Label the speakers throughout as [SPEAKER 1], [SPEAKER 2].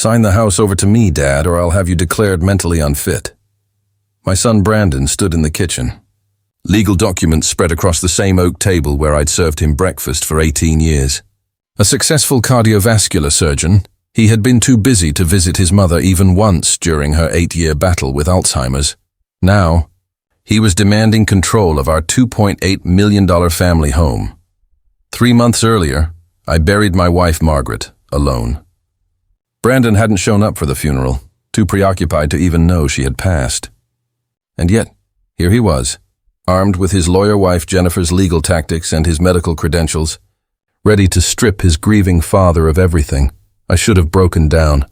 [SPEAKER 1] "Sign the house over to me, Dad, or I'll have you declared mentally unfit." My son Brandon stood in the kitchen. Legal documents spread across the same oak table where I'd served him breakfast for 18 years. A successful cardiovascular surgeon, he had been too busy to visit his mother even once during her 8-year battle with Alzheimer's. Now, he was demanding control of our $2.8 million family home. 3 months earlier, I buried my wife Margaret, alone. Brandon hadn't shown up for the funeral, too preoccupied to even know she had passed. And yet, here he was, armed with his lawyer wife Jennifer's legal tactics and his medical credentials, ready to strip his grieving father of everything. I should have broken down,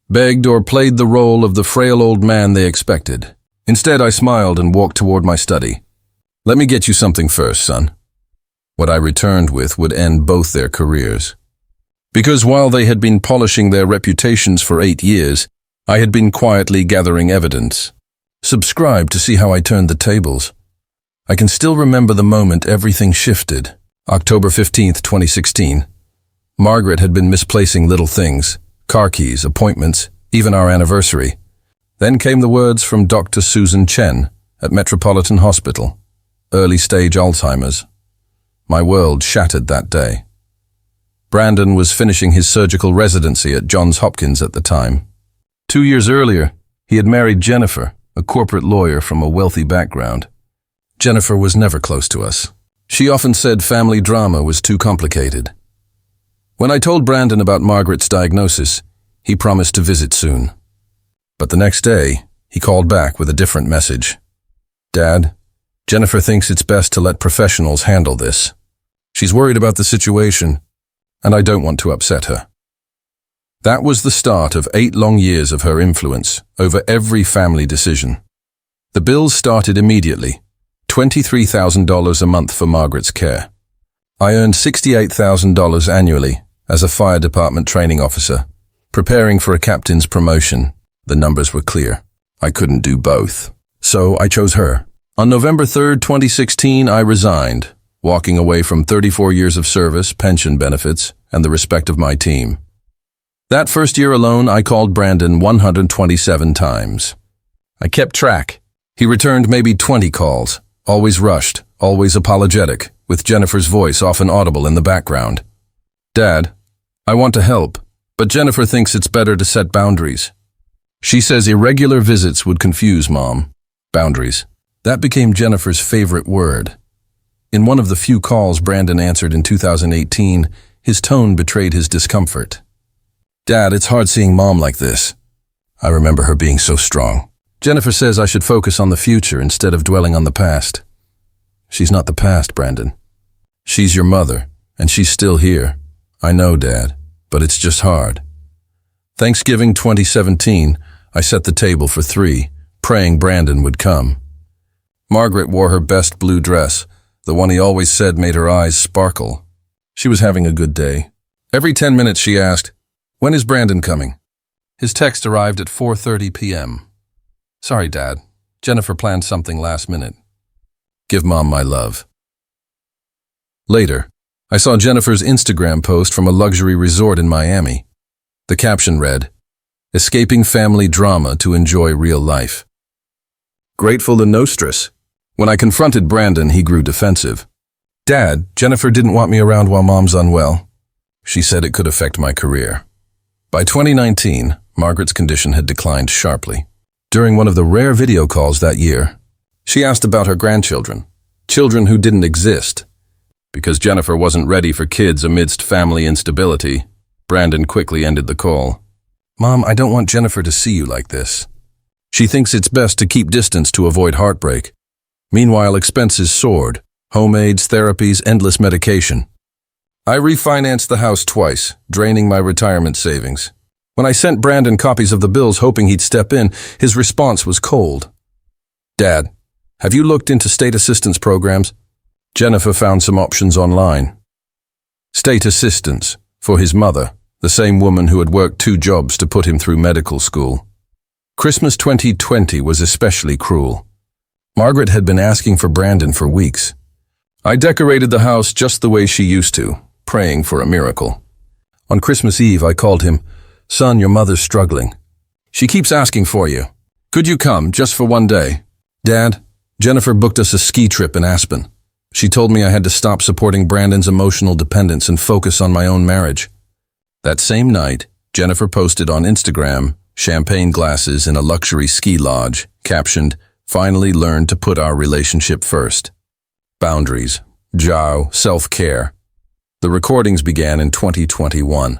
[SPEAKER 1] begged or played the role of the frail old man they expected. Instead, I smiled and walked toward my study. "Let me get you something first, son." What I returned with would end both their careers. Because while they had been polishing their reputations for 8 years, I had been quietly gathering evidence. Subscribe to see how I turned the tables. I can still remember the moment everything shifted. October 15th, 2016. Margaret had been misplacing little things, car keys, appointments, even our anniversary. Then came the words from Dr. Susan Chen at Metropolitan Hospital. Early-stage Alzheimer's. My world shattered that day. Brandon was finishing his surgical residency at Johns Hopkins at the time. 2 years earlier, he had married Jennifer, a corporate lawyer from a wealthy background. Jennifer was never close to us. She often said family drama was too complicated. When I told Brandon about Margaret's diagnosis, he promised to visit soon. But the next day, he called back with a different message. "Dad, Jennifer thinks it's best to let professionals handle this. She's worried about the situation, and I don't want to upset her." That was the start of 8 long years of her influence over every family decision. The bills started immediately. $23,000 a month for Margaret's care. I earned $68,000 annually as a fire department training officer, preparing for a captain's promotion. The numbers were clear. I couldn't do both. So I chose her. On November 3rd, 2016, I resigned, walking away from 34 years of service, pension benefits, and the respect of my team. That first year alone, I called Brandon 127 times. I kept track. He returned maybe 20 calls, always rushed, always apologetic, with Jennifer's voice often audible in the background. "Dad, I want to help, but Jennifer thinks it's better to set boundaries. She says irregular visits would confuse Mom." Boundaries. That became Jennifer's favorite word. In one of the few calls Brandon answered in 2018, his tone betrayed his discomfort. "Dad, it's hard seeing Mom like this." I remember her being so strong. "Jennifer says I should focus on the future instead of dwelling on the past." "She's not the past, Brandon. She's your mother, and she's still here. I know, Dad, but it's just hard." Thanksgiving 2017, I set the table for 3, praying Brandon would come. Margaret wore her best blue dress, the one he always said made her eyes sparkle. She was having a good day. Every 10 minutes she asked, "When is Brandon coming?" His text arrived at 4:30 p.m. "Sorry, Dad. Jennifer planned something last minute. Give Mom my love." Later, I saw Jennifer's Instagram post from a luxury resort in Miami. The caption read, "Escaping family drama to enjoy real life." Grateful and no stress. When I confronted Brandon, he grew defensive. "Dad, Jennifer didn't want me around while Mom's unwell. She said it could affect my career." By 2019, Margaret's condition had declined sharply. During one of the rare video calls that year, she asked about her grandchildren, children who didn't exist. Because Jennifer wasn't ready for kids amidst family instability, Brandon quickly ended the call. "Mom, I don't want Jennifer to see you like this. She thinks it's best to keep distance to avoid heartbreak." Meanwhile, expenses soared. Home aids, therapies, endless medication. I refinanced the house twice, draining my retirement savings. When I sent Brandon copies of the bills hoping he'd step in, his response was cold. "Dad, have you looked into state assistance programs?" Jennifer found some options online. State assistance for his mother, the same woman who had worked 2 jobs to put him through medical school. Christmas 2020 was especially cruel. Margaret had been asking for Brandon for weeks. I decorated the house just the way she used to, praying for a miracle. On Christmas Eve, I called him, "Son, your mother's struggling. She keeps asking for you. Could you come, just for one day?" "Dad, Jennifer booked us a ski trip in Aspen. She told me I had to stop supporting Brandon's emotional dependence and focus on my own marriage." That same night, Jennifer posted on Instagram champagne glasses in a luxury ski lodge, captioned, "Finally learned to put our relationship first." Boundaries, Jiao, self-care. The recordings began in 2021.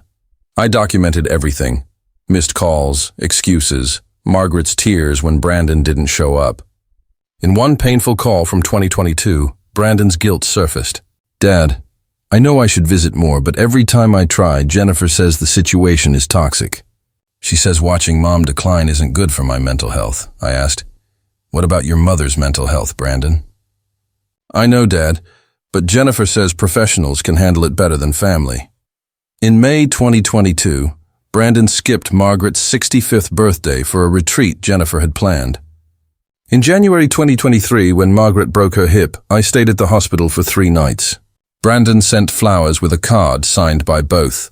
[SPEAKER 1] I documented everything. Missed calls, excuses, Margaret's tears when Brandon didn't show up. In one painful call from 2022, Brandon's guilt surfaced. "Dad, I know I should visit more, but every time I try, Jennifer says the situation is toxic. She says watching Mom decline isn't good for my mental health." I asked, "What about your mother's mental health, Brandon?" "I know, Dad, but Jennifer says professionals can handle it better than family." In May 2022, Brandon skipped Margaret's 65th birthday for a retreat Jennifer had planned. In January 2023, when Margaret broke her hip, I stayed at the hospital for 3 nights. Brandon sent flowers with a card signed by both.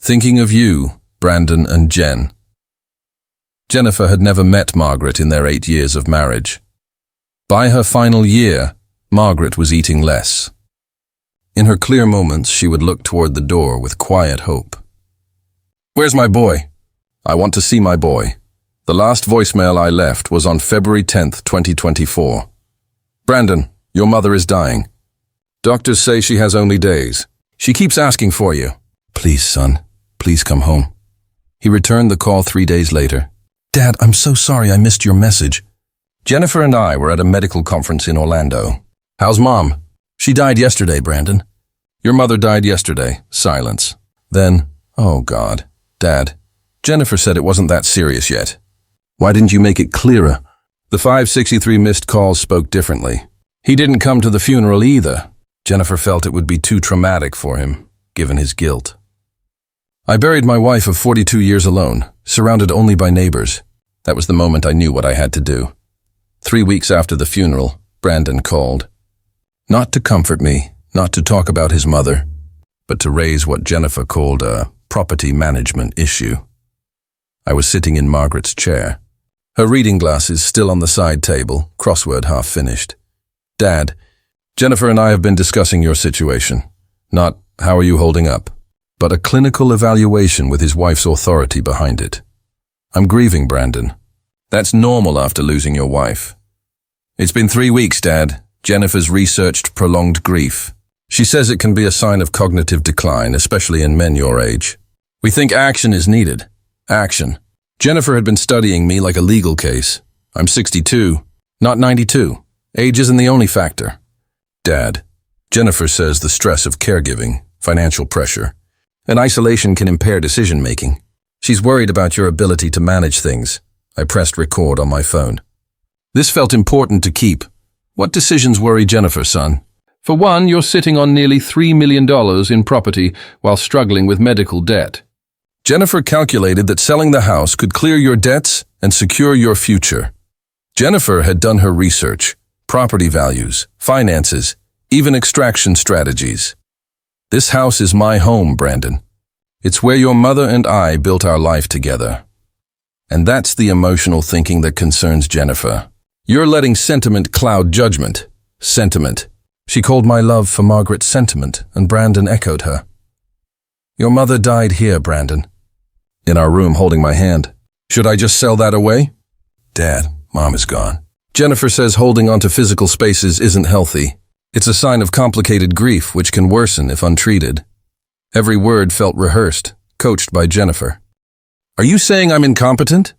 [SPEAKER 1] "Thinking of you, Brandon and Jen." Jennifer had never met Margaret in their 8 years of marriage. By her final year, Margaret was eating less. In her clear moments, she would look toward the door with quiet hope. "Where's my boy? I want to see my boy." The last voicemail I left was on February 10th, 2024. "Brandon, your mother is dying. Doctors say she has only days. She keeps asking for you. Please, son, please come home." He returned the call 3 days later. "Dad, I'm so sorry I missed your message. Jennifer and I were at a medical conference in Orlando. How's Mom?" "She died yesterday, Brandon." "Your mother died yesterday." Silence. Then, "Oh God, Dad, Jennifer said it wasn't that serious yet. Why didn't you make it clearer?" The 563 missed calls spoke differently. "He didn't come to the funeral either." Jennifer felt it would be too traumatic for him, given his guilt. "I buried my wife of 42 years alone, surrounded only by neighbors. That was the moment I knew what I had to do." 3 weeks after the funeral, Brandon called. Not to comfort me, not to talk about his mother, but to raise what Jennifer called a property management issue. I was sitting in Margaret's chair, her reading glasses still on the side table, crossword half finished. "Dad, Jennifer and I have been discussing your situation. Not, how are you holding up, but a clinical evaluation with his wife's authority behind it. I'm grieving, Brandon. That's normal after losing your wife." "It's been 3 weeks, Dad." Jennifer's researched prolonged grief. She says it can be a sign of cognitive decline, especially in men your age. "We think action is needed." Action. Jennifer had been studying me like a legal case. I'm 62, not 92. Age isn't the only factor. "Dad, Jennifer says the stress of caregiving, financial pressure, and isolation can impair decision-making. She's worried about your ability to manage things." I pressed record on my phone. This felt important to keep. "What decisions worry Jennifer, son?" "For one, you're sitting on nearly $3 million in property while struggling with medical debt. Jennifer calculated that selling the house could clear your debts and secure your future." Jennifer had done her research, property values, finances, even extraction strategies. "This house is my home, Brandon. It's where your mother and I built our life together." And that's the emotional thinking that concerns Jennifer. "You're letting sentiment cloud judgment." Sentiment. She called my love for Margaret sentiment, and Brandon echoed her. "Your mother died here, Brandon." In our room, holding my hand. "Should I just sell that away?" "Dad, Mom is gone." Jennifer says holding onto physical spaces isn't healthy. It's a sign of complicated grief which can worsen if untreated. Every word felt rehearsed, coached by Jennifer. "Are you saying I'm incompetent?"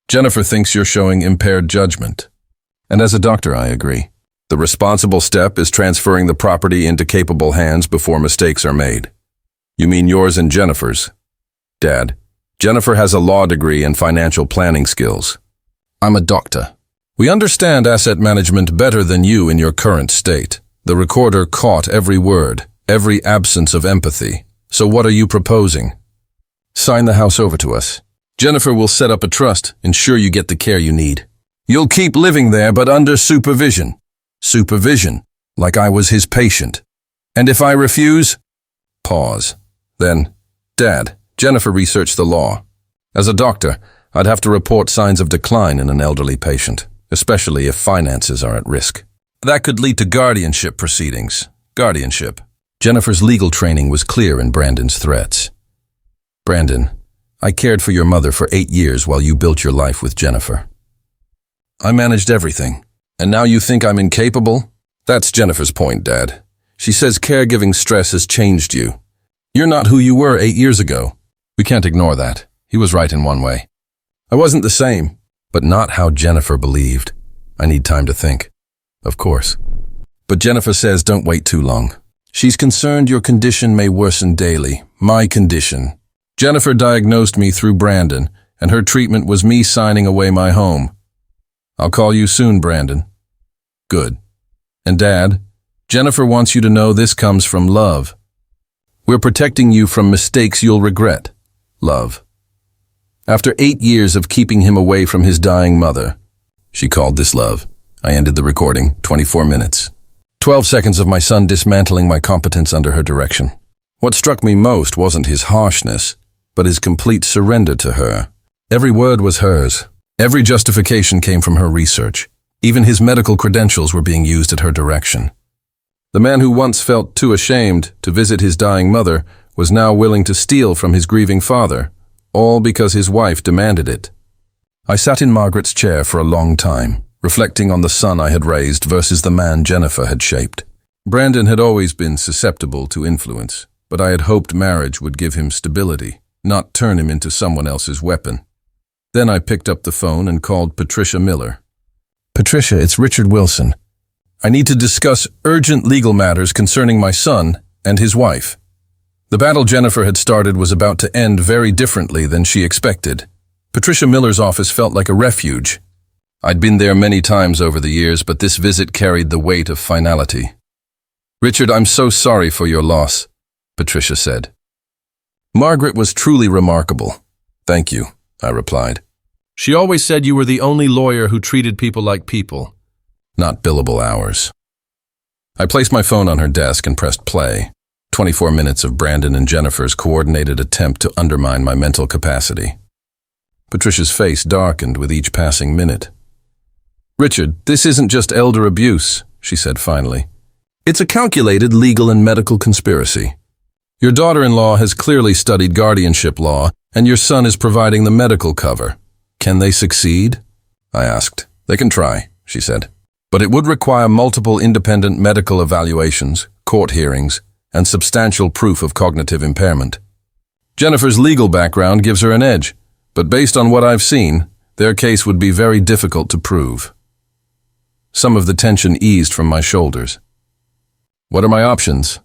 [SPEAKER 1] Jennifer thinks you're showing impaired judgment. And as a doctor, I agree. The responsible step is transferring the property into capable hands before mistakes are made. "You mean yours and Jennifer's?" "Dad, Jennifer has a law degree and financial planning skills. I'm a doctor. We understand asset management better than you in your current state." The recorder caught every word, every absence of empathy. "So what are you proposing?" "Sign the house over to us. Jennifer will set up a trust, ensure you get the care you need. You'll keep living there, but under supervision." Supervision, like I was his patient. "And if I refuse?" Pause. Then, "Dad, Jennifer researched the law. As a doctor, I'd have to report signs of decline in an elderly patient, especially if finances are at risk. That could lead to guardianship proceedings. Guardianship. Jennifer's legal training was clear in Brandon's threats. Brandon, I cared for your mother for 8 years while you built your life with Jennifer. I managed everything. And now you think I'm incapable? That's Jennifer's point, Dad. She says caregiving stress has changed you. You're not who you were 8 years ago. We can't ignore that. He was right in one way. I wasn't the same, but not how Jennifer believed. I need time to think. Of course. But Jennifer says don't wait too long. She's concerned your condition may worsen daily. My condition. Jennifer diagnosed me through Brandon, and her treatment was me signing away my home. I'll call you soon, Brandon. Good. And Dad, Jennifer wants you to know this comes from love. We're protecting you from mistakes you'll regret. Love. After 8 years of keeping him away from his dying mother, she called this love. I ended the recording, 24 minutes. 12 seconds of my son dismantling my competence under her direction. What struck me most wasn't his harshness, but his complete surrender to her. Every word was hers. Every justification came from her research. Even his medical credentials were being used at her direction. The man who once felt too ashamed to visit his dying mother was now willing to steal from his grieving father, all because his wife demanded it. I sat in Margaret's chair for a long time, reflecting on the son I had raised versus the man Jennifer had shaped. Brandon had always been susceptible to influence, but I had hoped marriage would give him stability, not turn him into someone else's weapon. Then I picked up the phone and called Patricia Miller. Patricia, it's Richard Wilson. I need to discuss urgent legal matters concerning my son and his wife. The battle Jennifer had started was about to end very differently than she expected. Patricia Miller's office felt like a refuge. I'd been there many times over the years, but this visit carried the weight of finality. Richard, I'm so sorry for your loss, Patricia said. Margaret was truly remarkable. Thank you, I replied. She always said you were the only lawyer who treated people like people, not billable hours. I placed my phone on her desk and pressed play. 24 minutes of Brandon and Jennifer's coordinated attempt to undermine my mental capacity. Patricia's face darkened with each passing minute. Richard, this isn't just elder abuse, she said finally. It's a calculated legal and medical conspiracy. Your daughter-in-law has clearly studied guardianship law, and your son is providing the medical cover. Can they succeed? I asked. They can try, she said. But it would require multiple independent medical evaluations, court hearings, and substantial proof of cognitive impairment. Jennifer's legal background gives her an edge, but based on what I've seen, their case would be very difficult to prove. Some of the tension eased from my shoulders. What are my options?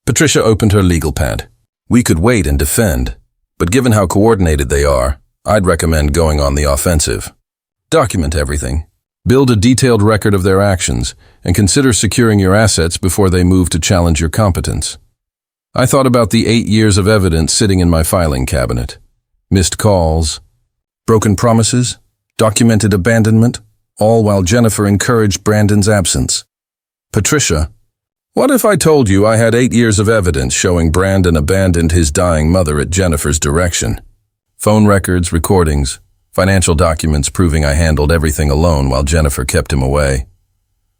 [SPEAKER 1] Patricia opened her legal pad. We could wait and defend, but given how coordinated they are, I'd recommend going on the offensive. Document everything. Build a detailed record of their actions, and consider securing your assets before they move to challenge your competence. I thought about the 8 years of evidence sitting in my filing cabinet. Missed calls, broken promises, documented abandonment, all while Jennifer encouraged Brandon's absence. Patricia, what if I told you I had 8 years of evidence showing Brandon abandoned his dying mother at Jennifer's direction? Phone records, recordings, financial documents proving I handled everything alone while Jennifer kept him away.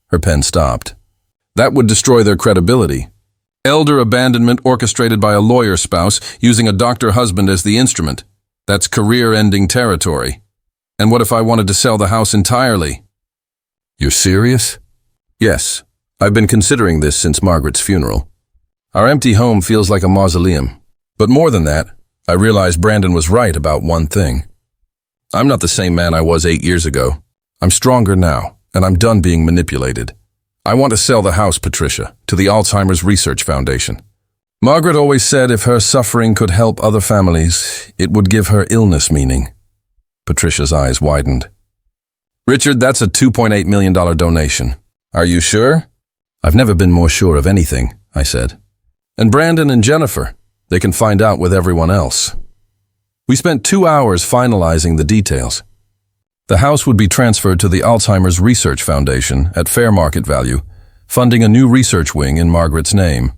[SPEAKER 1] Her pen stopped. That would destroy their credibility. Elder abandonment orchestrated by a lawyer spouse using a doctor husband as the instrument. That's career-ending territory. And what if I wanted to sell the house entirely? You're serious? Yes. I've been considering this since Margaret's funeral. Our empty home feels like a mausoleum. But more than that, I realized Brandon was right about one thing. I'm not the same man I was 8 years ago. I'm stronger now, and I'm done being manipulated. I want to sell the house, Patricia, to the Alzheimer's Research Foundation. Margaret always said if her suffering could help other families, it would give her illness meaning. Patricia's eyes widened. Richard, that's a $2.8 million donation. Are you sure? I've never been more sure of anything, I said. And Brandon and Jennifer, they can find out with everyone else. We spent 2 hours finalizing the details. The house would be transferred to the Alzheimer's Research Foundation at fair market value, funding a new research wing in Margaret's name.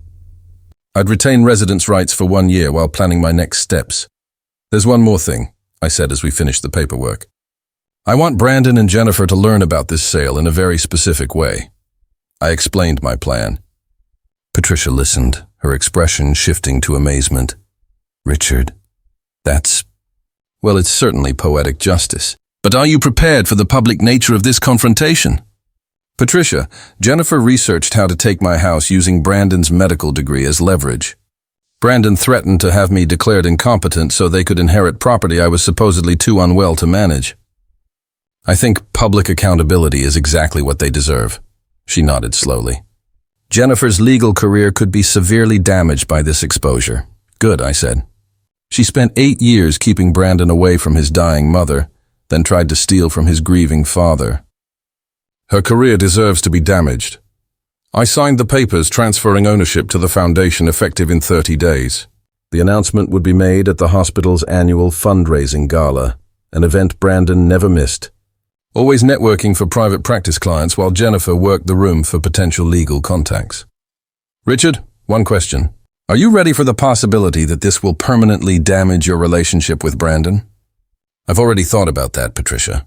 [SPEAKER 1] I'd retain residence rights for 1 year while planning my next steps. There's one more thing, I said as we finished the paperwork. I want Brandon and Jennifer to learn about this sale in a very specific way. I explained my plan. Patricia listened, her expression shifting to amazement. Richard, well, it's certainly poetic justice. But are you prepared for the public nature of this confrontation? Patricia, Jennifer researched how to take my house using Brandon's medical degree as leverage. Brandon threatened to have me declared incompetent so they could inherit property I was supposedly too unwell to manage. I think public accountability is exactly what they deserve. She nodded slowly. Jennifer's legal career could be severely damaged by this exposure. Good, I said. She spent 8 years keeping Brandon away from his dying mother, then tried to steal from his grieving father. Her career deserves to be damaged. I signed the papers transferring ownership to the foundation effective in 30 days. The announcement would be made at the hospital's annual fundraising gala, an event Brandon never missed. Always networking for private practice clients while Jennifer worked the room for potential legal contacts. Richard, one question. Are you ready for the possibility that this will permanently damage your relationship with Brandon? I've already thought about that, Patricia.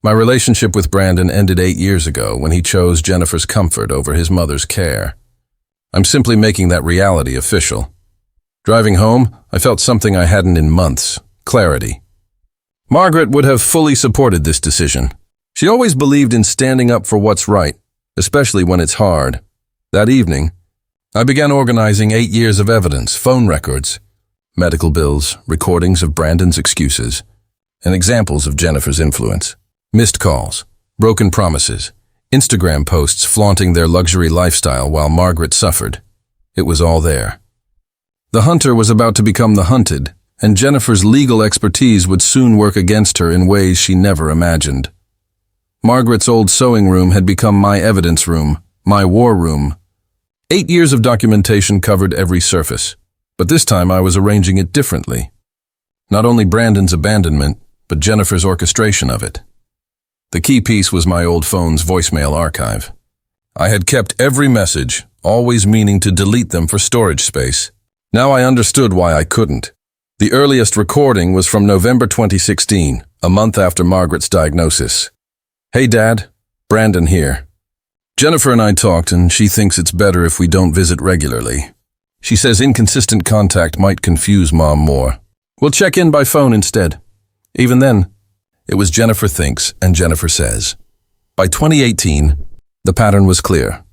[SPEAKER 1] My relationship with Brandon ended 8 years ago when he chose Jennifer's comfort over his mother's care. I'm simply making that reality official. Driving home, I felt something I hadn't in months, clarity. Margaret would have fully supported this decision. She always believed in standing up for what's right, especially when it's hard. That evening, I began organizing 8 years of evidence, phone records, medical bills, recordings of Brandon's excuses, and examples of Jennifer's influence. Missed calls, broken promises, Instagram posts flaunting their luxury lifestyle while Margaret suffered. It was all there. The hunter was about to become the hunted, and Jennifer's legal expertise would soon work against her in ways she never imagined. Margaret's old sewing room had become my evidence room, my war room. 8 years of documentation covered every surface, but this time I was arranging it differently. Not only Brandon's abandonment, but Jennifer's orchestration of it. The key piece was my old phone's voicemail archive. I had kept every message, always meaning to delete them for storage space. Now I understood why I couldn't. The earliest recording was from November 2016, a month after Margaret's diagnosis. Hey Dad, Brandon here. Jennifer and I talked and she thinks it's better if we don't visit regularly. She says inconsistent contact might confuse Mom more. We'll check in by phone instead. Even then, it was Jennifer thinks and Jennifer says. By 2018, the pattern was clear.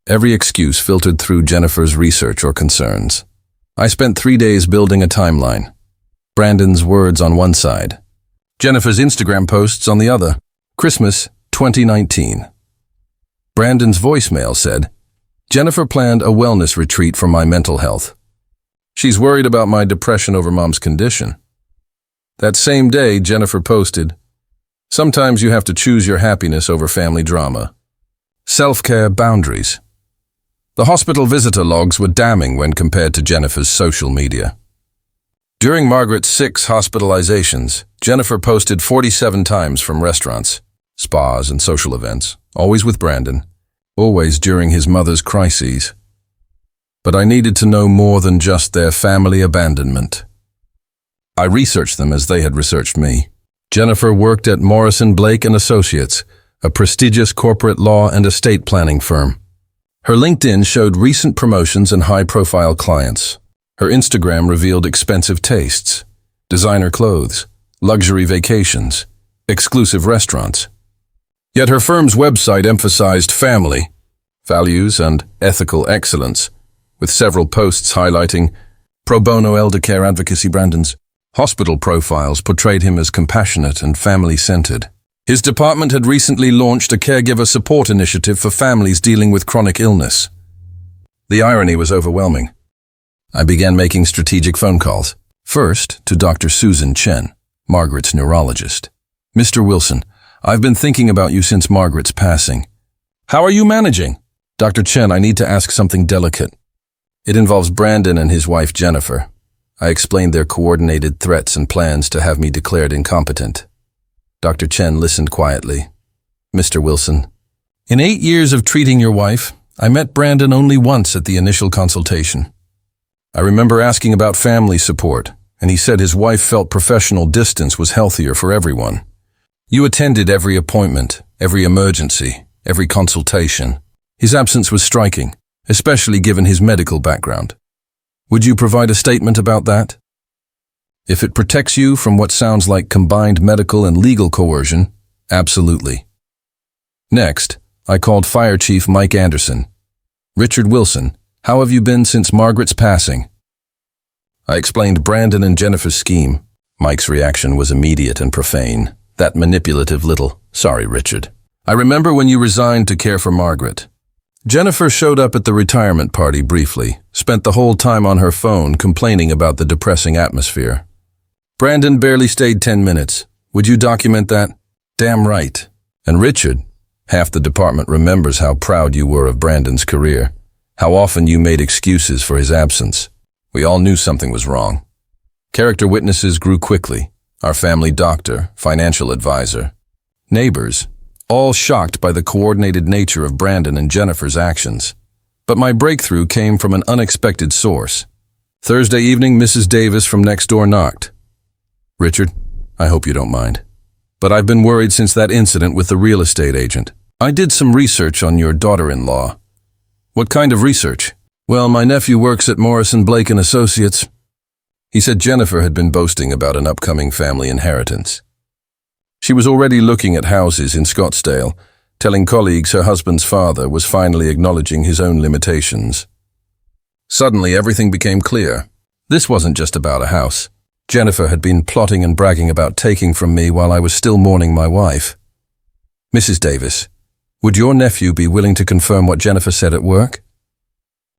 [SPEAKER 1] Every excuse filtered through Jennifer's research or concerns. I spent 3 days building a timeline. Brandon's words on one side, Jennifer's Instagram posts on the other. Christmas 2019. Brandon's voicemail said, Jennifer planned a wellness retreat for my mental health. She's worried about my depression over Mom's condition. That same day, Jennifer posted, sometimes you have to choose your happiness over family drama. Self-care boundaries. The hospital visitor logs were damning when compared to Jennifer's social media. During Margaret's 6 hospitalizations, Jennifer posted 47 times from restaurants, spas, and social events, always with Brandon, always during his mother's crises. But I needed to know more than just their family abandonment. I researched them as they had researched me. Jennifer worked at Morrison Blake & Associates, a prestigious corporate law and estate planning firm. Her LinkedIn showed recent promotions and high-profile clients. Her Instagram revealed expensive tastes, designer clothes, luxury vacations, exclusive restaurants. Yet her firm's website emphasized family, values, and ethical excellence, with several posts highlighting pro bono elder care advocacy. Brandon's hospital profiles portrayed him as compassionate and family-centered. His department had recently launched a caregiver support initiative for families dealing with chronic illness. The irony was overwhelming. I began making strategic phone calls. First, to Dr. Susan Chen, Margaret's neurologist. Mr. Wilson, I've been thinking about you since Margaret's passing. How are you managing? Dr. Chen, I need to ask something delicate. It involves Brandon and his wife Jennifer. I explained their coordinated threats and plans to have me declared incompetent. Dr. Chen listened quietly. Mr. Wilson, in 8 years of treating your wife, I met Brandon only once at the initial consultation. I remember asking about family support, and he said his wife felt professional distance was healthier for everyone. You attended every appointment, every emergency, every consultation. His absence was striking, especially given his medical background. Would you provide a statement about that? If it protects you from what sounds like combined medical and legal coercion, absolutely. Next, I called Fire Chief Mike Anderson. Richard Wilson, how have you been since Margaret's passing? I explained Brandon and Jennifer's scheme. Mike's reaction was immediate and profane. That manipulative little, "Sorry, Richard. I remember when you resigned to care for Margaret." Jennifer showed up at the retirement party briefly, spent the whole time on her phone complaining about the depressing atmosphere. Brandon barely stayed 10 minutes. Would you document that? Damn right. And Richard, half the department remembers how proud you were of Brandon's career, how often you made excuses for his absence. We all knew something was wrong. Character witnesses grew quickly. Our family doctor, financial advisor, neighbors, all shocked by the coordinated nature of Brandon and Jennifer's actions. But my breakthrough came from an unexpected source. Thursday evening, Mrs. Davis from next door knocked. "Richard, I hope you don't mind, but I've been worried since that incident with the real estate agent. I did some research on your daughter-in-law." "What kind of research?" "Well, my nephew works at Morrison, Blake & Associates. He said Jennifer had been boasting about an upcoming family inheritance. She was already looking at houses in Scottsdale, telling colleagues her husband's father was finally acknowledging his own limitations. Suddenly, everything became clear. This wasn't just about a house. Jennifer had been plotting and bragging about taking from me while I was still mourning my wife. "Mrs. Davis, would your nephew be willing to confirm what Jennifer said at work?"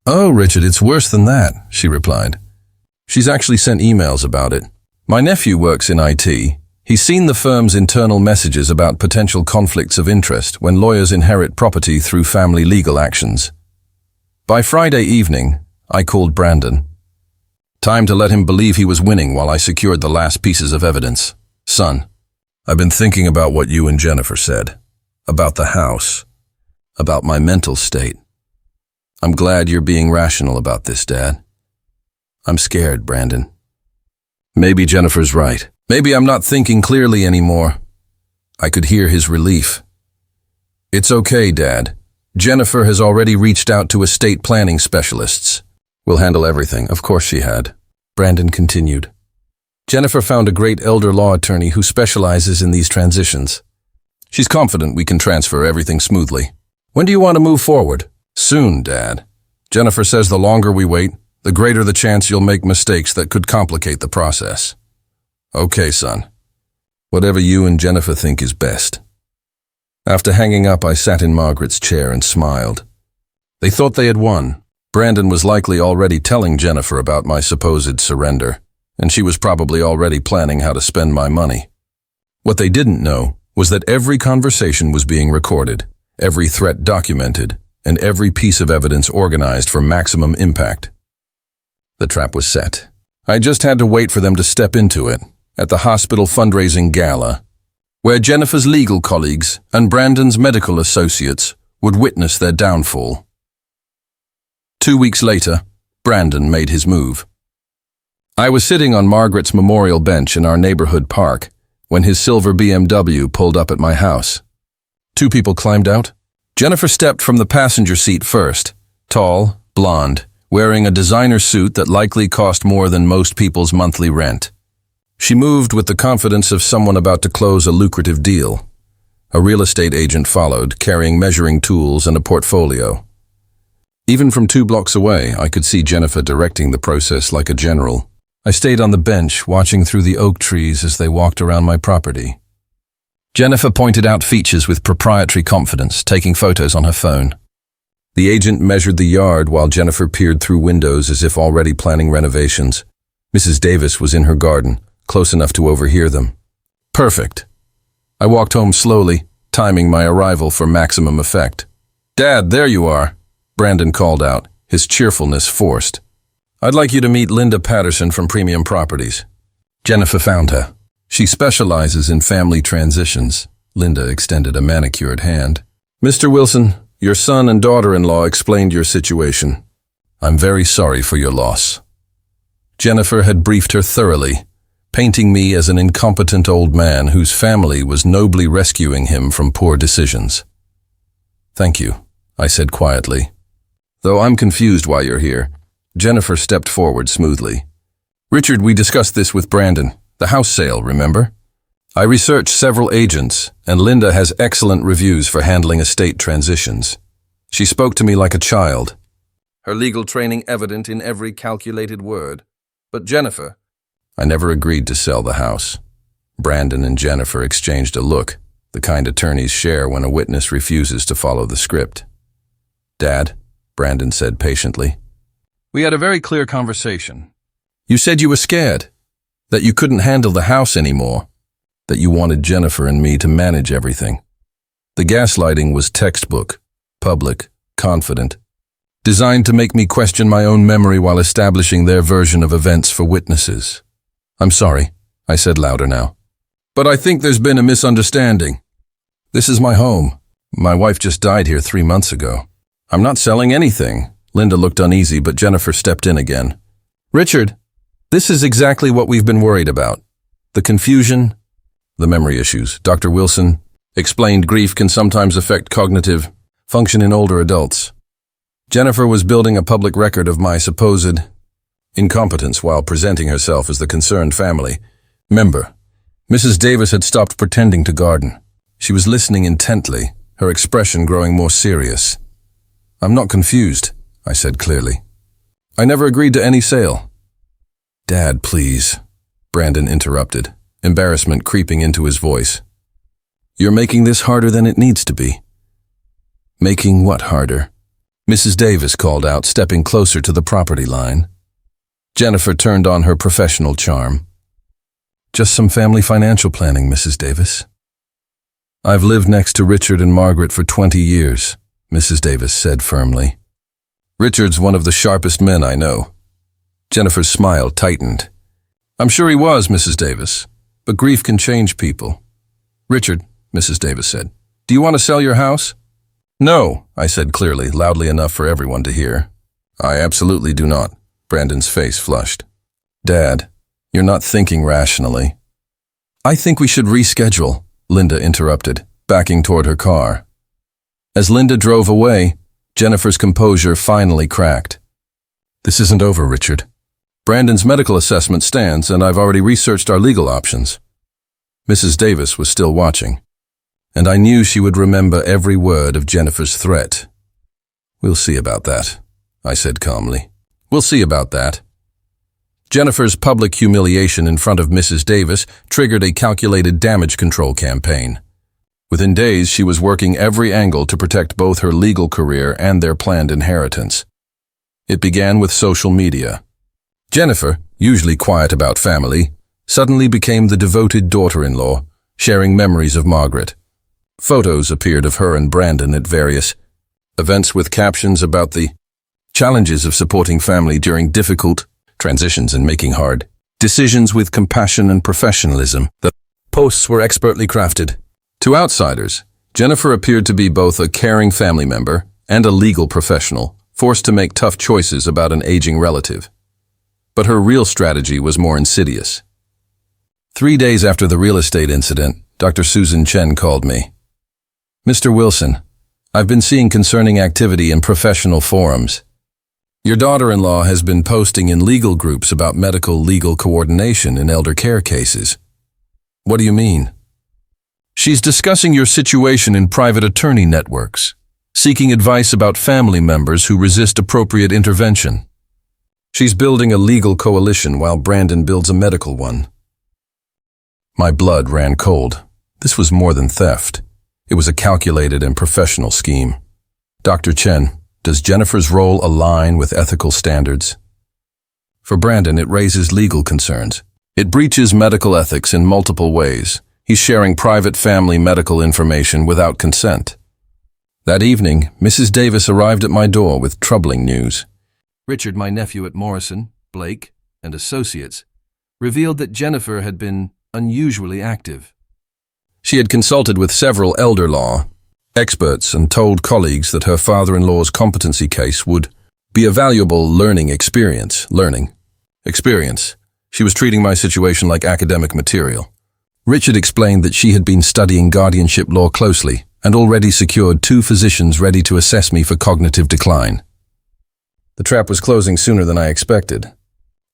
[SPEAKER 1] "Oh, Richard, it's worse than that," she replied. "She's actually sent emails about it. My nephew works in IT. He's seen the firm's internal messages about potential conflicts of interest when lawyers inherit property through family legal actions." By Friday evening, I called Brandon. Time to let him believe he was winning while I secured the last pieces of evidence. "Son, I've been thinking about what you and Jennifer said. About the house. About my mental state. I'm glad you're being rational about this, Dad. I'm scared, Brandon. Maybe Jennifer's right. Maybe I'm not thinking clearly anymore." I could hear his relief. "It's okay, Dad. Jennifer has already reached out to estate planning specialists. We'll handle everything." Of course she had. Brandon continued. "Jennifer found a great elder law attorney who specializes in these transitions. She's confident we can transfer everything smoothly. When do you want to move forward?" "Soon, Dad. Jennifer says the longer we wait, the greater the chance you'll make mistakes that could complicate the process." "Okay, son. Whatever you and Jennifer think is best." After hanging up, I sat in Margaret's chair and smiled. They thought they had won. Brandon was likely already telling Jennifer about my supposed surrender, and she was probably already planning how to spend my money. What they didn't know was that every conversation was being recorded, every threat documented, and every piece of evidence organized for maximum impact. The trap was set. I just had to wait for them to step into it, at the hospital fundraising gala, where Jennifer's legal colleagues and Brandon's medical associates would witness their downfall. 2 weeks later, Brandon made his move. I was sitting on Margaret's memorial bench in our neighborhood park when his silver BMW pulled up at my house. 2 people climbed out. Jennifer stepped from the passenger seat first, tall, blonde, wearing a designer suit that likely cost more than most people's monthly rent. She moved with the confidence of someone about to close a lucrative deal. A real estate agent followed, carrying measuring tools and a portfolio. Even from 2 blocks away, I could see Jennifer directing the process like a general. I stayed on the bench, watching through the oak trees as they walked around my property. Jennifer pointed out features with proprietary confidence, taking photos on her phone. The agent measured the yard while Jennifer peered through windows as if already planning renovations. Mrs. Davis was in her garden, close enough to overhear them. Perfect. I walked home slowly, timing my arrival for maximum effect. "Dad, there you are," Brandon called out, his cheerfulness forced. "I'd like you to meet Linda Patterson from Premium Properties." Jennifer found her. "She specializes in family transitions." Linda extended a manicured hand. "Mr. Wilson, your son and daughter-in-law explained your situation. I'm very sorry for your loss. Jennifer had briefed her thoroughly, painting me as an incompetent old man whose family was nobly rescuing him from poor decisions. "Thank you," I said quietly. "Though I'm confused why you're here." Jennifer stepped forward smoothly. "Richard, we discussed this with Brandon. The house sale, remember? I researched several agents, and Linda has excellent reviews for handling estate transitions. She spoke to me like a child, her legal training evident in every calculated word. But Jennifer..." I never agreed to sell the house. Brandon and Jennifer exchanged a look, the kind attorneys share when a witness refuses to follow the script. "Dad," Brandon said patiently. "We had a very clear conversation. You said you were scared, that you couldn't handle the house anymore, that you wanted Jennifer and me to manage everything. The gaslighting was textbook, public, confident, designed to make me question my own memory while establishing their version of events for witnesses. I'm sorry," I said louder now. "But I think there's been a misunderstanding. This is my home. My wife just died here 3 months ago. I'm not selling anything." Linda looked uneasy, but Jennifer stepped in again. "Richard, this is exactly what we've been worried about. The confusion, the memory issues. Dr. Wilson explained grief can sometimes affect cognitive function in older adults. Jennifer was building a public record of my supposed incompetence while presenting herself as the concerned family member. Mrs. Davis had stopped pretending to garden. She was listening intently, her expression growing more serious. "I'm not confused," I said clearly. "I never agreed to any sale." "Dad, please," Brandon interrupted, embarrassment creeping into his voice. "You're making this harder than it needs to be." "Making what harder?" Mrs. Davis called out, stepping closer to the property line. Jennifer turned on her professional charm. "Just some family financial planning, Mrs. Davis." "I've lived next to Richard and Margaret for 20 years, Mrs. Davis said firmly. "Richard's one of the sharpest men I know." Jennifer's smile tightened. "I'm sure he was, Mrs. Davis, but grief can change people." "Richard," Mrs. Davis said, "do you want to sell your house?" "No," I said clearly, loudly enough for everyone to hear. "I absolutely do not." Brandon's face flushed. "Dad, you're not thinking rationally." "I think we should reschedule," Linda interrupted, backing toward her car. As Linda drove away, Jennifer's composure finally cracked. "This isn't over, Richard. Brandon's medical assessment stands, and I've already researched our legal options." Mrs. Davis was still watching, and I knew she would remember every word of Jennifer's threat. "We'll see about that," I said calmly. "We'll see about that." Jennifer's public humiliation in front of Mrs. Davis triggered a calculated damage control campaign. Within days, she was working every angle to protect both her legal career and their planned inheritance. It began with social media. Jennifer, usually quiet about family, suddenly became the devoted daughter-in-law, sharing memories of Margaret. Photos appeared of her and Brandon at various events with captions about the challenges of supporting family during difficult transitions and making hard decisions with compassion and professionalism. The posts were expertly crafted. To outsiders, Jennifer appeared to be both a caring family member and a legal professional, forced to make tough choices about an aging relative. But her real strategy was more insidious. 3 days after the real estate incident, Dr. Susan Chen called me. "Mr. Wilson, I've been seeing concerning activity in professional forums. Your daughter-in-law has been posting in legal groups about medical legal coordination in elder care cases." "What do you mean?" "She's discussing your situation in private attorney networks, seeking advice about family members who resist appropriate intervention. She's building a legal coalition while Brandon builds a medical one." My blood ran cold. This was more than theft. It was a calculated and professional scheme. "Dr. Chen, does Jennifer's role align with ethical standards?" "For Brandon, it raises legal concerns. It breaches medical ethics in multiple ways. He's sharing private family medical information without consent." That evening, Mrs. Davis arrived at my door with troubling news. Richard, my nephew at Morrison, Blake, and Associates, revealed that Jennifer had been unusually active. She had consulted with several elder law experts and told colleagues that her father-in-law's competency case would be a valuable learning experience. Experience. She was treating my situation like academic material. Richard explained that she had been studying guardianship law closely and already secured 2 physicians ready to assess me for cognitive decline. The trap was closing sooner than I expected.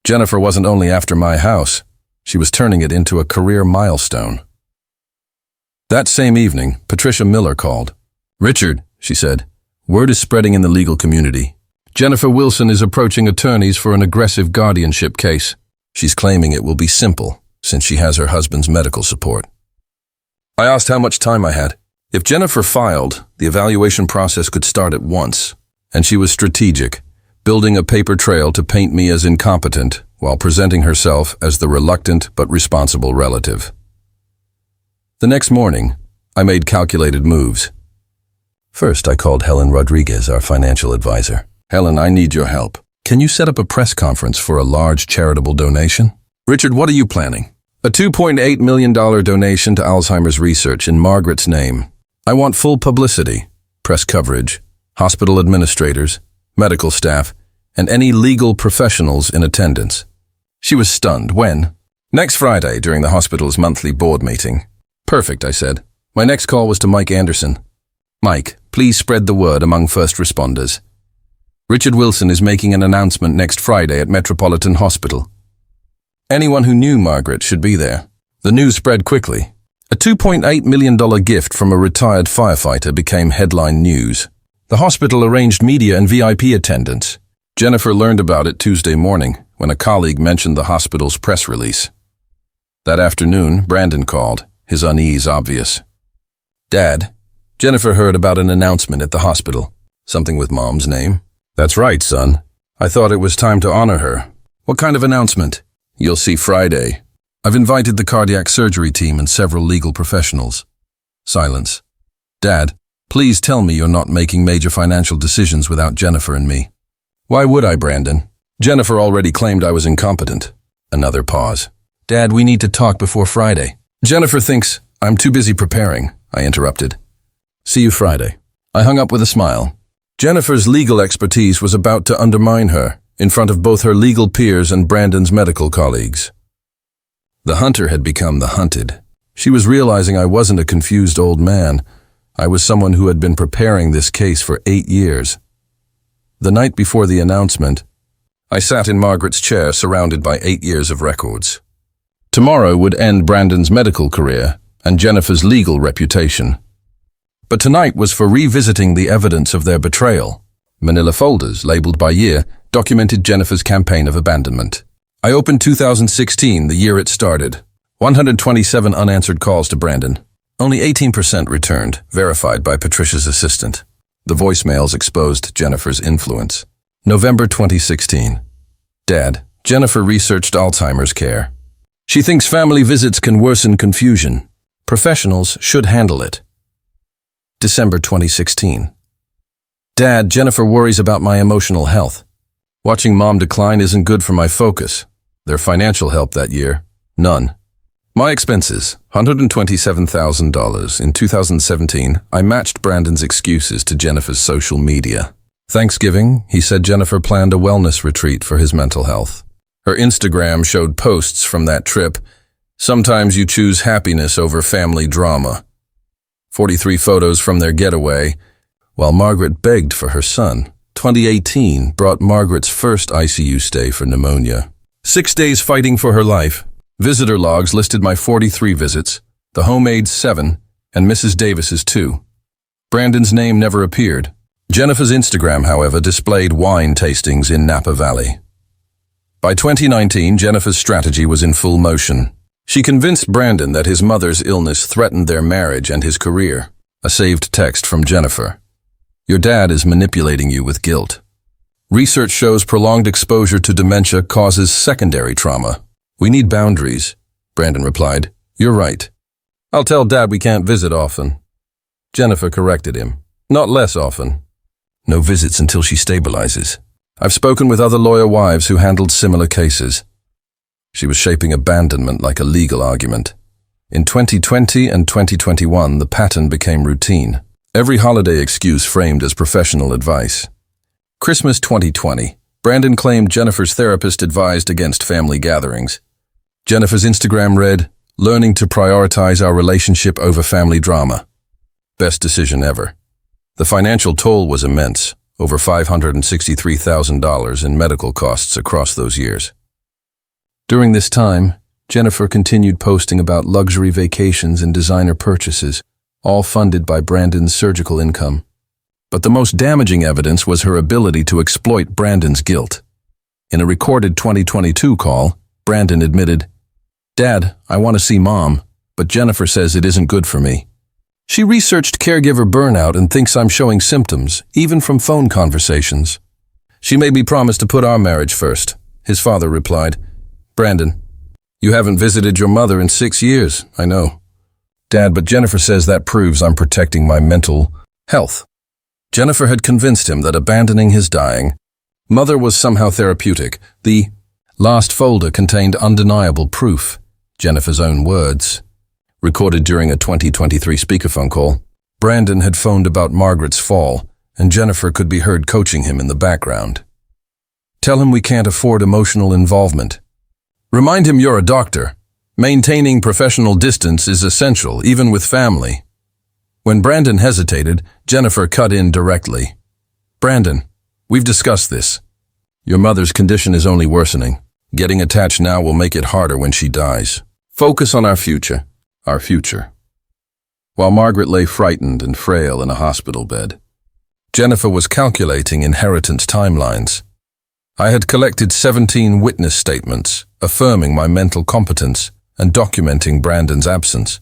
[SPEAKER 1] Jennifer wasn't only after my house, she was turning it into a career milestone. That same evening, Patricia Miller called. "Richard," she said, "word is spreading in the legal community. Jennifer Wilson is approaching attorneys for an aggressive guardianship case. She's claiming it will be simple, since she has her husband's medical support." I asked how much time I had. If Jennifer filed, the evaluation process could start at once, and she was strategic, building a paper trail to paint me as incompetent while presenting herself as the reluctant but responsible relative. The next morning, I made calculated moves. First, I called Helen Rodriguez, our financial advisor. "Helen, I need your help. Can you set up a press conference for a large charitable donation?" "Richard, what are you planning?" "A $2.8 million donation to Alzheimer's research in Margaret's name. I want full publicity, press coverage, hospital administrators, medical staff, and any legal professionals in attendance." She was stunned. "When?" "Next Friday, during the hospital's monthly board meeting." "Perfect," I said. My next call was to Mike Anderson. "Mike, please spread the word among first responders. Richard Wilson is making an announcement next Friday at Metropolitan Hospital. Anyone who knew Margaret should be there." The news spread quickly. A $2.8 million gift from a retired firefighter became headline news. The hospital arranged media and VIP attendance. Jennifer learned about it Tuesday morning when a colleague mentioned the hospital's press release. That afternoon, Brandon called, his unease obvious. "Dad, Jennifer heard about an announcement at the hospital. Something with Mom's name?" "That's right, son. I thought it was time to honor her." "What kind of announcement?" "You'll see Friday. I've invited the cardiac surgery team and several legal professionals." Silence. "Dad, please tell me you're not making major financial decisions without Jennifer and me." "Why would I, Brandon? Jennifer already claimed I was incompetent." Another pause. "Dad, we need to talk before Friday." "Jennifer thinks I'm too busy preparing," I interrupted. "See you Friday." I hung up with a smile. Jennifer's legal expertise was about to undermine her in front of both her legal peers and Brandon's medical colleagues. The hunter had become the hunted. She was realizing I wasn't a confused old man. I was someone who had been preparing this case for 8 years. The night before the announcement, I sat in Margaret's chair surrounded by 8 years of records. Tomorrow would end Brandon's medical career and Jennifer's legal reputation. But tonight was for revisiting the evidence of their betrayal. Manila folders, labeled by year, documented Jennifer's campaign of abandonment. I opened 2016, the year it started. 127 unanswered calls to Brandon. Only 18% returned, verified by Patricia's assistant. The voicemails exposed Jennifer's influence. November 2016. Dad, Jennifer researched Alzheimer's care. She thinks family visits can worsen confusion. Professionals should handle it. December 2016. Dad, Jennifer worries about my emotional health. Watching Mom decline isn't good for my focus. Their financial help that year, none. My expenses, $127,000. In 2017, I matched Brandon's excuses to Jennifer's social media. Thanksgiving, he said Jennifer planned a wellness retreat for his mental health. Her Instagram showed posts from that trip. Sometimes you choose happiness over family drama. 43 photos from their getaway, while Margaret begged for her son. 2018 brought Margaret's first ICU stay for pneumonia. 6 days fighting for her life. Visitor logs listed my 43 visits, the homemaid's 7, and Mrs. Davis's 2. Brandon's name never appeared. Jennifer's Instagram, however, displayed wine tastings in Napa Valley. By 2019, Jennifer's strategy was in full motion. She convinced Brandon that his mother's illness threatened their marriage and his career. A saved text from Jennifer. Your dad is manipulating you with guilt. Research shows prolonged exposure to dementia causes secondary trauma. We need boundaries, Brandon replied. You're right. I'll tell Dad we can't visit often. Jennifer corrected him. Not less often. No visits until she stabilizes. I've spoken with other lawyer wives who handled similar cases. She was shaping abandonment like a legal argument. In 2020 and 2021, the pattern became routine. Every holiday excuse framed as professional advice. Christmas 2020. Brandon claimed Jennifer's therapist advised against family gatherings. Jennifer's Instagram read, "Learning to prioritize our relationship over family drama. Best decision ever." The financial toll was immense, over $563,000 in medical costs across those years. During this time, Jennifer continued posting about luxury vacations and designer purchases, all funded by Brandon's surgical income. But the most damaging evidence was her ability to exploit Brandon's guilt. In a recorded 2022 call, Brandon admitted, "Dad, I want to see Mom, but Jennifer says it isn't good for me. She researched caregiver burnout and thinks I'm showing symptoms, even from phone conversations. She made me promise to put our marriage first," his father replied. "Brandon, you haven't visited your mother in 6 years, I know. Dad, but Jennifer says that proves I'm protecting my mental health." Jennifer had convinced him that abandoning his dying mother was somehow therapeutic. The last folder contained undeniable proof, Jennifer's own words. Recorded during a 2023 speakerphone call, Brandon had phoned about Margaret's fall, and Jennifer could be heard coaching him in the background. "Tell him we can't afford emotional involvement. Remind him you're a doctor. Maintaining professional distance is essential, even with family." When Brandon hesitated, Jennifer cut in directly. "Brandon, we've discussed this. Your mother's condition is only worsening. Getting attached now will make it harder when she dies. Focus on our future. Our future." While Margaret lay frightened and frail in a hospital bed, Jennifer was calculating inheritance timelines. "I had collected 17 witness statements, affirming my mental competence and documenting Brandon's absence.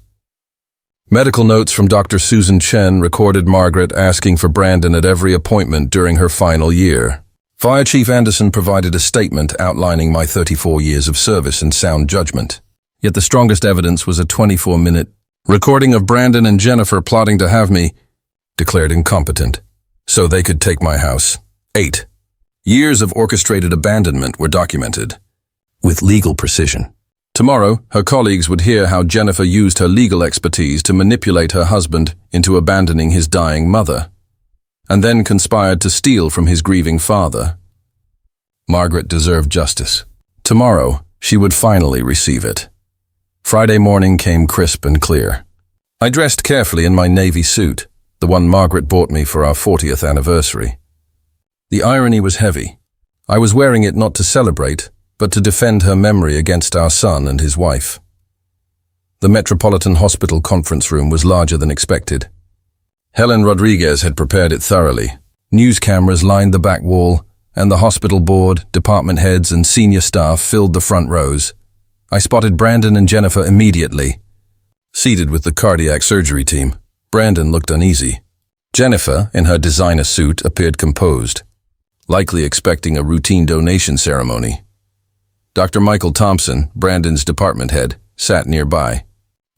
[SPEAKER 1] Medical notes from Dr. Susan Chen recorded Margaret asking for Brandon at every appointment during her final year. Fire Chief Anderson provided a statement outlining my 34 years of service and sound judgment. Yet the strongest evidence was a 24-minute recording of Brandon and Jennifer plotting to have me declared incompetent, so they could take my house. 8 years of orchestrated abandonment were documented, with legal precision. Tomorrow, her colleagues would hear how Jennifer used her legal expertise to manipulate her husband into abandoning his dying mother, and then conspired to steal from his grieving father. Margaret deserved justice. Tomorrow, she would finally receive it. Friday morning came crisp and clear. I dressed carefully in my navy suit, the one Margaret bought me for our 40th anniversary. The irony was heavy. I was wearing it not to celebrate, but to defend her memory against our son and his wife. The Metropolitan Hospital conference room was larger than expected. Helen Rodriguez had prepared it thoroughly. News cameras lined the back wall, and the hospital board, department heads, and senior staff filled the front rows. I spotted Brandon and Jennifer immediately. Seated with the cardiac surgery team, Brandon looked uneasy. Jennifer, in her designer suit, appeared composed, likely expecting a routine donation ceremony. Dr. Michael Thompson, Brandon's department head, sat nearby,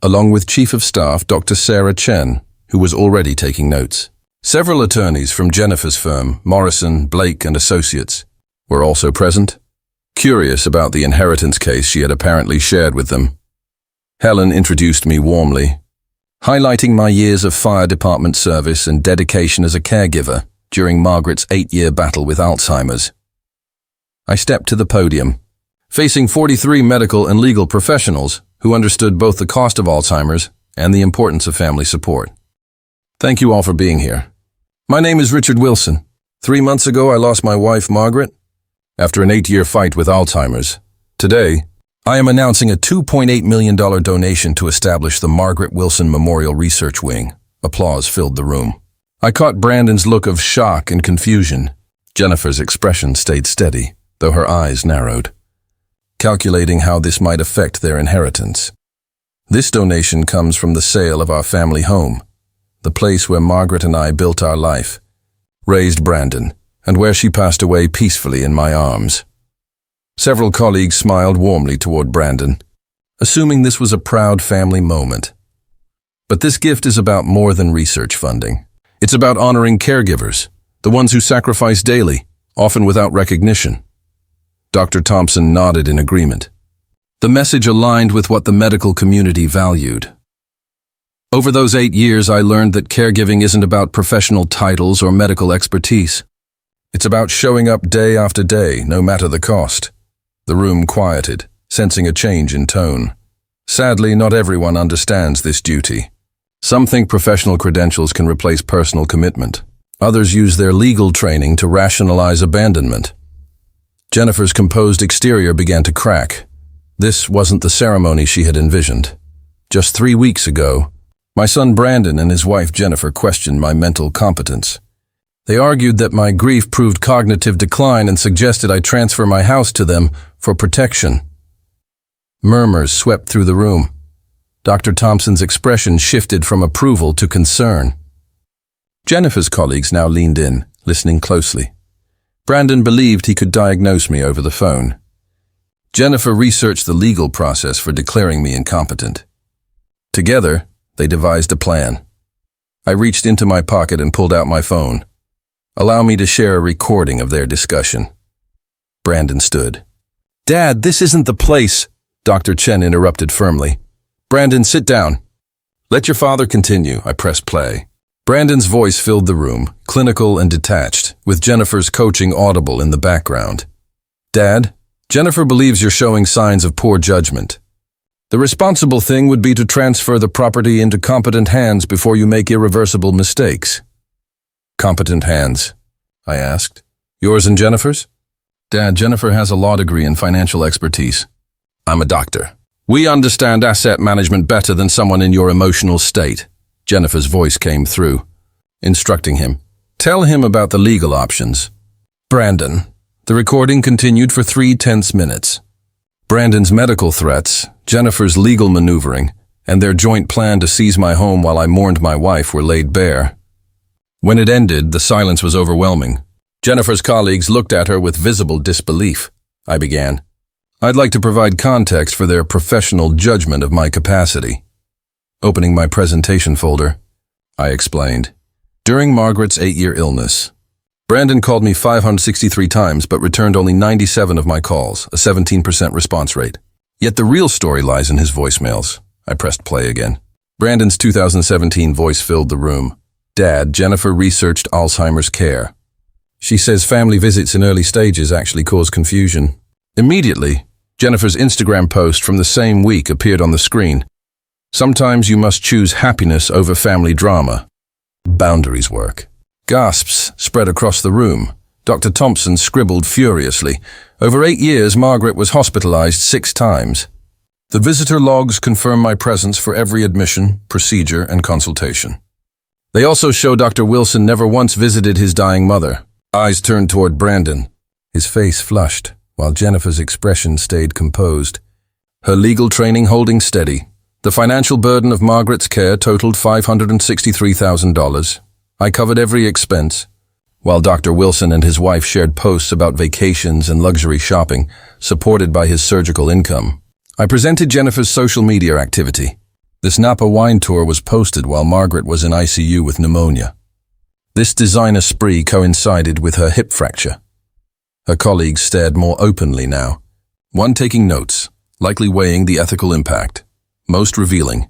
[SPEAKER 1] along with Chief of Staff Dr. Sarah Chen, who was already taking notes. Several attorneys from Jennifer's firm, Morrison, Blake and Associates, were also present, curious about the inheritance case she had apparently shared with them. Helen introduced me warmly, highlighting my years of fire department service and dedication as a caregiver during Margaret's 8-year battle with Alzheimer's. I stepped to the podium, facing 43 medical and legal professionals who understood both the cost of Alzheimer's and the importance of family support. Thank you all for being here. My name is Richard Wilson. 3 months ago, I lost my wife, Margaret, after an 8-year fight with Alzheimer's. Today, I am announcing a $2.8 million donation to establish the Margaret Wilson Memorial Research Wing. Applause filled the room. I caught Brandon's look of shock and confusion. Jennifer's expression stayed steady, though her eyes narrowed, calculating how this might affect their inheritance. This donation comes from the sale of our family home, the place where Margaret and I built our life, raised Brandon, and where she passed away peacefully in my arms. Several colleagues smiled warmly toward Brandon, assuming this was a proud family moment. But this gift is about more than research funding. It's about honoring caregivers, the ones who sacrifice daily, often without recognition. Dr. Thompson nodded in agreement. The message aligned with what the medical community valued. Over those 8 years, I learned that caregiving isn't about professional titles or medical expertise. It's about showing up day after day, no matter the cost. The room quieted, sensing a change in tone. Sadly, not everyone understands this duty. Some think professional credentials can replace personal commitment. Others use their legal training to rationalize abandonment. Jennifer's composed exterior began to crack. This wasn't the ceremony she had envisioned. Just 3 weeks ago, my son Brandon and his wife Jennifer questioned my mental competence. They argued that my grief proved cognitive decline and suggested I transfer my house to them for protection. Murmurs swept through the room. Dr. Thompson's expression shifted from approval to concern. Jennifer's colleagues now leaned in, listening closely. Brandon believed he could diagnose me over the phone. Jennifer researched the legal process for declaring me incompetent. Together, they devised a plan. I reached into my pocket and pulled out my phone. Allow me to share a recording of their discussion. Brandon stood. "Dad, this isn't the place," Dr. Chen interrupted firmly. "Brandon, sit down." "Let your father continue," I pressed play. Brandon's voice filled the room, clinical and detached, with Jennifer's coaching audible in the background. "Dad, Jennifer believes you're showing signs of poor judgment. The responsible thing would be to transfer the property into competent hands before you make irreversible mistakes." "Competent hands?" I asked. "Yours and Jennifer's?" "Dad, Jennifer has a law degree and financial expertise. I'm a doctor. We understand asset management better than someone in your emotional state." Jennifer's voice came through, instructing him. "Tell him about the legal options." "Brandon." The recording continued for 3 tense minutes. Brandon's medical threats, Jennifer's legal maneuvering, and their joint plan to seize my home while I mourned my wife were laid bare. When it ended, the silence was overwhelming. Jennifer's colleagues looked at her with visible disbelief. I began. "I'd like to provide context for their professional judgment of my capacity." Opening my presentation folder, I explained. During Margaret's 8-year illness, Brandon called me 563 times but returned only 97 of my calls, a 17% response rate. Yet the real story lies in his voicemails. I pressed play again. Brandon's 2017 voice filled the room. "Dad, Jennifer researched Alzheimer's care. She says family visits in early stages actually cause confusion." Immediately, Jennifer's Instagram post from the same week appeared on the screen. "Sometimes you must choose happiness over family drama. Boundaries work." Gasps spread across the room. Dr. Thompson scribbled furiously. "Over 8 years, Margaret was hospitalized 6 times. The visitor logs confirm my presence for every admission, procedure, and consultation. They also show Dr. Wilson never once visited his dying mother." Eyes turned toward Brandon. His face flushed, while Jennifer's expression stayed composed. Her legal training holding steady. The financial burden of Margaret's care totaled $563,000. I covered every expense, while Dr. Wilson and his wife shared posts about vacations and luxury shopping, supported by his surgical income. I presented Jennifer's social media activity. This Napa wine tour was posted while Margaret was in ICU with pneumonia. This designer spree coincided with her hip fracture. Her colleagues stared more openly now, one taking notes, likely weighing the ethical impact. Most revealing,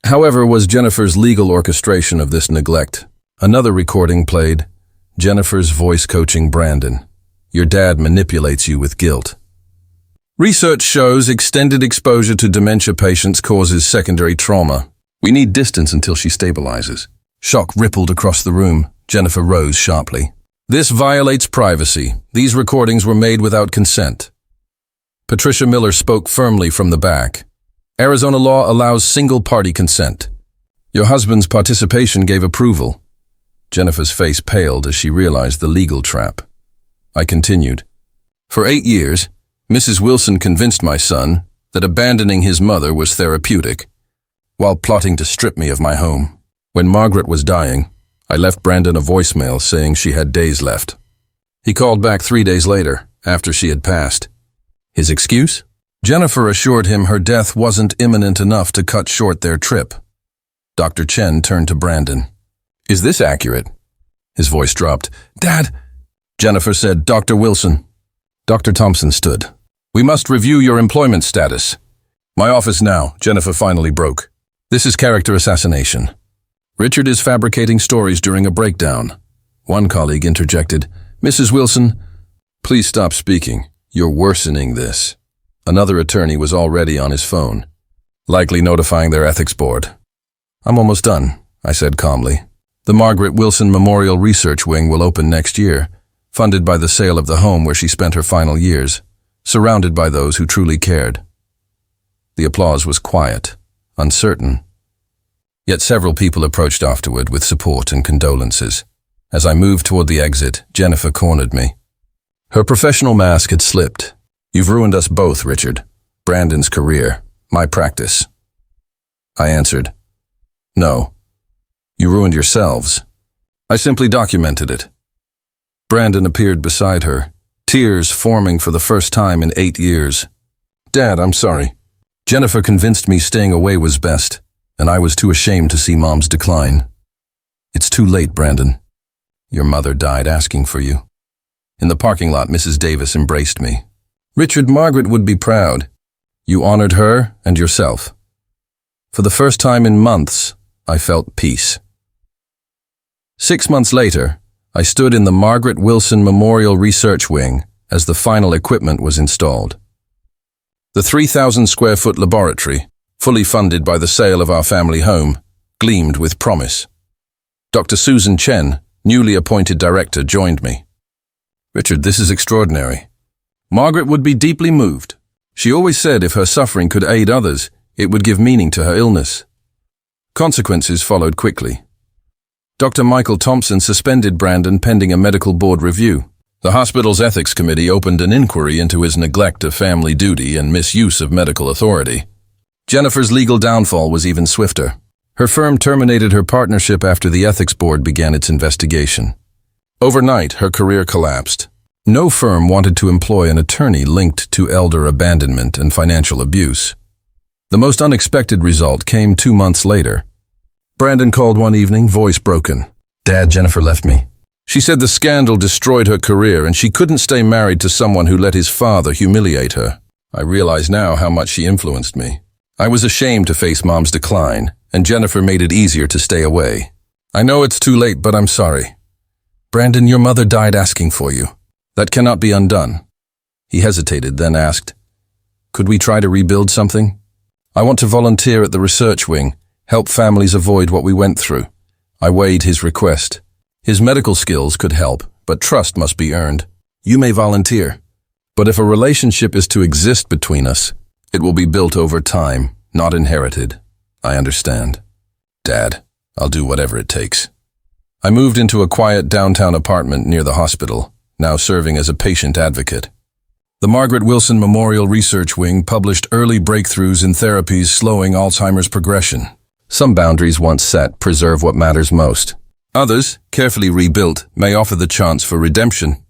[SPEAKER 1] however, was Jennifer's legal orchestration of this neglect. Another recording played, Jennifer's voice coaching Brandon. "Your dad manipulates you with guilt. Research shows extended exposure to dementia patients causes secondary trauma. We need distance until she stabilizes." Shock rippled across the room. Jennifer rose sharply. "This violates privacy. These recordings were made without consent." Patricia Miller spoke firmly from the back. "Arizona law allows single-party consent. Your husband's participation gave approval." Jennifer's face paled as she realized the legal trap. I continued. "For 8 years, Mrs. Wilson convinced my son that abandoning his mother was therapeutic, while plotting to strip me of my home. When Margaret was dying, I left Brandon a voicemail saying she had days left. He called back 3 days later, after she had passed. His excuse? Jennifer assured him her death wasn't imminent enough to cut short their trip. Dr. Chen turned to Brandon. "Is this accurate?" His voice dropped. "Dad," Jennifer said, "Dr. Wilson." Dr. Thompson stood. "We must review your employment status." "My office now," Jennifer finally broke. "This is character assassination. Richard is fabricating stories during a breakdown." One colleague interjected, Mrs. Wilson, please stop speaking. You're worsening this. Another attorney was already on his phone, likely notifying their ethics board. I'm almost done, I said calmly. The Margaret Wilson Memorial Research Wing will open next year, funded by the sale of the home where she spent her final years, surrounded by those who truly cared. The applause was quiet, uncertain. Yet several people approached afterward with support and condolences. As I moved toward the exit, Jennifer cornered me. Her professional mask had slipped. You've ruined us both, Richard. Brandon's career, my practice. I answered, No. You ruined yourselves. I simply documented it. Brandon appeared beside her, tears forming for the first time in 8 years. Dad, I'm sorry. Jennifer convinced me staying away was best, and I was too ashamed to see Mom's decline. It's too late, Brandon. Your mother died asking for you. In the parking lot, Mrs. Davis embraced me. Richard, Margaret would be proud. You honored her and yourself. For the first time in months, I felt peace. 6 months later, I stood in the Margaret Wilson Memorial Research Wing as the final equipment was installed. The 3,000-square-foot laboratory, fully funded by the sale of our family home, gleamed with promise. Dr. Susan Chen, newly appointed director, joined me. Richard, this is extraordinary. Margaret would be deeply moved. She always said if her suffering could aid others, it would give meaning to her illness. Consequences followed quickly. Dr. Michael Thompson suspended Brandon pending a medical board review. The hospital's ethics committee opened an inquiry into his neglect of family duty and misuse of medical authority. Jennifer's legal downfall was even swifter. Her firm terminated her partnership after the ethics board began its investigation. Overnight, her career collapsed. No firm wanted to employ an attorney linked to elder abandonment and financial abuse. The most unexpected result came 2 months later. Brandon called one evening, voice broken. Dad, Jennifer left me. She said the scandal destroyed her career and she couldn't stay married to someone who let his father humiliate her. I realize now how much she influenced me. I was ashamed to face Mom's decline, and Jennifer made it easier to stay away. I know it's too late, but I'm sorry. Brandon, your mother died asking for you. That cannot be undone. He hesitated, then asked, Could we try to rebuild something? I want to volunteer at the research wing, help families avoid what we went through. I weighed his request. His medical skills could help, but trust must be earned. You may volunteer, but if a relationship is to exist between us, it will be built over time, not inherited. I understand. Dad, I'll do whatever it takes. I moved into a quiet downtown apartment near the hospital, now serving as a patient advocate. The Margaret Wilson Memorial Research Wing published early breakthroughs in therapies slowing Alzheimer's progression. Some boundaries once set preserve what matters most. Others, carefully rebuilt, may offer the chance for redemption.